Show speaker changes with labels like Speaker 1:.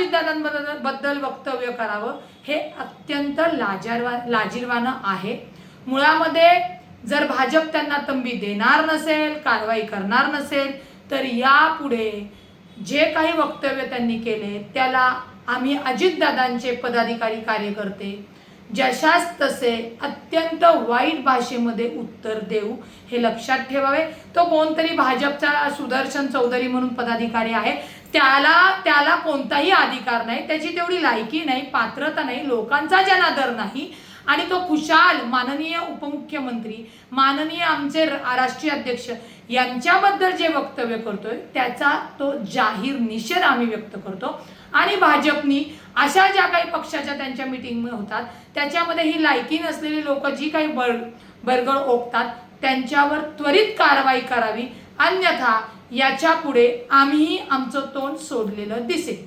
Speaker 1: अजितदादांबद्दल वक्तव्य करावं हे अत्यंत लाजिरवाणं आहे। मुळामध्ये जर भाजप त्यांना तंबी देणार नसेल, कारवाई करणार नसेल, तर यापुढे जे काही वक्तव्य त्यांनी केले त्याला आम्ही अजितदादांचे पदाधिकारी कार्यकर्ते जशास तसे अत्यंत वाईट भाषेमध्ये उत्तर देऊ, हे लक्षात ठेवावे। तो कोणतरी भाजपचा सुदर्शन चौधरी म्हणून पदाधिकारी आहे, त्याला कोणताही अधिकार नाही, त्याची तेवढी लायकी नाही, पात्रता नाही, लोकांचा जनादर नाही, आणि तो खुशाल माननीय उपमुख्यमंत्री, माननीय आमचे राष्ट्रीय अध्यक्ष यांच्याबद्दल जे वक्तव्य करतोय त्याचा तो जाहीर निषेध आम्ही व्यक्त करतो। आणि भाजपनी अशा ज्या काही पक्षाच्या त्यांच्या मीटिंग होतात त्याच्यामध्ये ही लायकी नसलेली लोक जी काही बरगळ ओकतात त्यांच्यावर त्वरित कारवाई करावी, अन्यथा याच्या पुढे आम्ही आमचं तोंड सोडलेलं दिसेल।